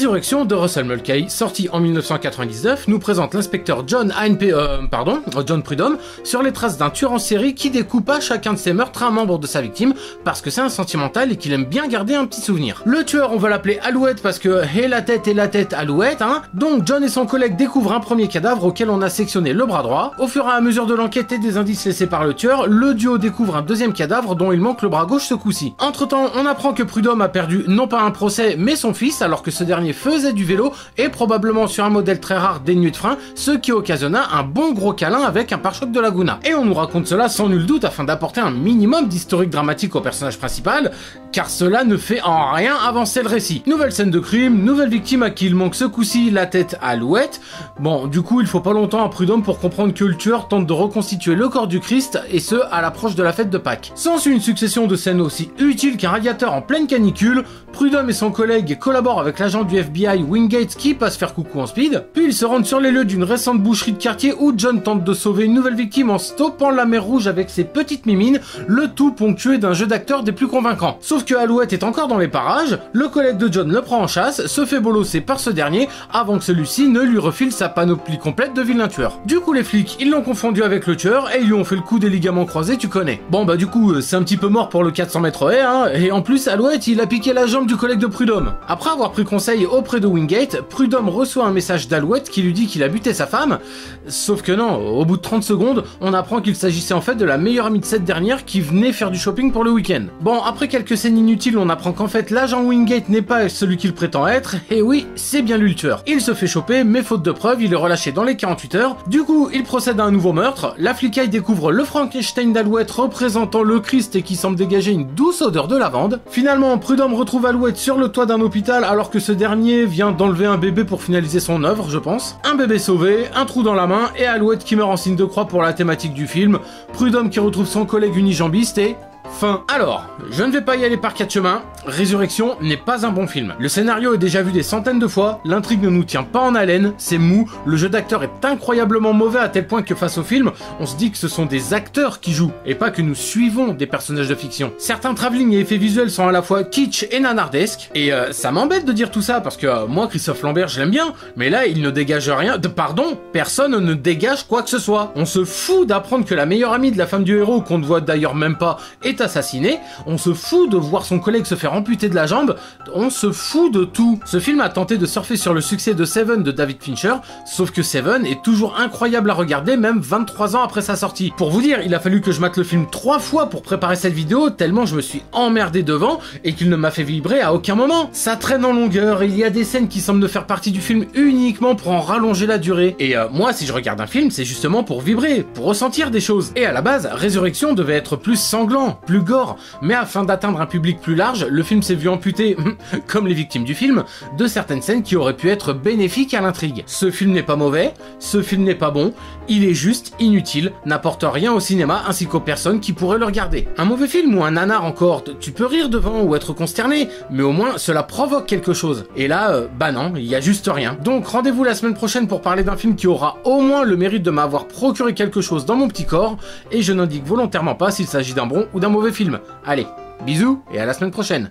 Résurrection de Russell Mulcahy, sorti en 1999, nous présente l'inspecteur John Prudhomme sur les traces d'un tueur en série qui découpe à chacun de ses meurtres un membre de sa victime parce que c'est un sentimental et qu'il aime bien garder un petit souvenir. Le tueur, on va l'appeler Alouette parce que et la tête Alouette, hein. Donc John et son collègue découvrent un premier cadavre auquel on a sectionné le bras droit. Au fur et à mesure de l'enquête et des indices laissés par le tueur, le duo découvre un deuxième cadavre dont il manque le bras gauche ce coup-ci. Entre temps, on apprend que Prudhomme a perdu non pas un procès mais son fils alors que ce dernier faisait du vélo et probablement sur un modèle très rare dénué de frein, ce qui occasionna un bon gros câlin avec un pare-choc de Laguna. Et on nous raconte cela sans nul doute afin d'apporter un minimum d'historique dramatique au personnage principal, car cela ne fait en rien avancer le récit. Nouvelle scène de crime, nouvelle victime à qui il manque ce coup-ci la tête Alouette. Bon, du coup il faut pas longtemps à Prudhomme pour comprendre que le tueur tente de reconstituer le corps du Christ, et ce à l'approche de la fête de Pâques. S'ensuit une succession de scènes aussi utiles qu'un radiateur en pleine canicule. Prudhomme et son collègue collaborent avec l'agent du FBI Wingate qui passe faire coucou en speed, puis ils se rendent sur les lieux d'une récente boucherie de quartier où John tente de sauver une nouvelle victime en stoppant la mer Rouge avec ses petites mimines, le tout ponctué d'un jeu d'acteur des plus convaincants. Sauf que Alouette est encore dans les parages, le collègue de John le prend en chasse, se fait bolosser par ce dernier avant que celui-ci ne lui refile sa panoplie complète de vilain tueur. Du coup les flics, ils l'ont confondu avec le tueur et ils lui ont fait le coup des ligaments croisés, tu connais. Bon bah du coup c'est un petit peu mort pour le 400 mètres haies, hein, et en plus Alouette il a piqué la jambe du collègue de Prudhomme. Après avoir pris conseil auprès de Wingate, Prudhomme reçoit un message d'Alouette qui lui dit qu'il a buté sa femme, sauf que non, au bout de 30 secondes, on apprend qu'il s'agissait en fait de la meilleure amie de cette dernière qui venait faire du shopping pour le week-end. Bon, après quelques scènes inutiles, on apprend qu'en fait l'agent Wingate n'est pas celui qu'il prétend être, et oui, c'est bien lui le tueur. Il se fait choper, mais faute de preuves, il est relâché dans les 48 heures. Du coup, il procède à un nouveau meurtre, la flicaille découvre le Frankenstein d'Alouette représentant le Christ et qui semble dégager une douce odeur de lavande. Finalement, Prudhomme retrouve Alouette sur le toit d'un hôpital alors que ce dernier vient d'enlever un bébé pour finaliser son œuvre, je pense. Un bébé sauvé, un trou dans la main et Alouette qui meurt en signe de croix pour la thématique du film, Prudhomme qui retrouve son collègue unijambiste et... fin. Alors, je ne vais pas y aller par quatre chemins, Résurrection n'est pas un bon film. Le scénario est déjà vu des centaines de fois, l'intrigue ne nous tient pas en haleine, c'est mou, le jeu d'acteur est incroyablement mauvais à tel point que face au film, on se dit que ce sont des acteurs qui jouent, et pas que nous suivons des personnages de fiction. Certains travelling et effets visuels sont à la fois kitsch et nanardesques, et ça m'embête de dire tout ça, parce que moi, Christophe Lambert, je l'aime bien, mais là, il ne dégage rien, personne ne dégage quoi que ce soit. On se fout d'apprendre que la meilleure amie de la femme du héros, qu'on ne voit d'ailleurs même pas, est assassiné, on se fout de voir son collègue se faire amputer de la jambe, on se fout de tout. Ce film a tenté de surfer sur le succès de Seven de David Fincher, sauf que Seven est toujours incroyable à regarder même 23 ans après sa sortie. Pour vous dire, il a fallu que je mate le film 3 fois pour préparer cette vidéo, tellement je me suis emmerdé devant et qu'il ne m'a fait vibrer à aucun moment. Ça traîne en longueur et il y a des scènes qui semblent ne faire partie du film uniquement pour en rallonger la durée. Et moi, si je regarde un film, c'est justement pour vibrer, pour ressentir des choses. Et à la base, Résurrection devait être plus sanglant, plus gore, mais afin d'atteindre un public plus large, le film s'est vu amputer, comme les victimes du film, de certaines scènes qui auraient pu être bénéfiques à l'intrigue. Ce film n'est pas mauvais, ce film n'est pas bon, il est juste inutile, n'apporte rien au cinéma ainsi qu'aux personnes qui pourraient le regarder. Un mauvais film ou un nanar encore, tu peux rire devant ou être consterné, mais au moins cela provoque quelque chose. Et là, bah non, il y a juste rien. Donc rendez-vous la semaine prochaine pour parler d'un film qui aura au moins le mérite de m'avoir procuré quelque chose dans mon petit corps, et je n'indique volontairement pas s'il s'agit d'un bon ou d'un mauvais film. Allez, bisous et à la semaine prochaine.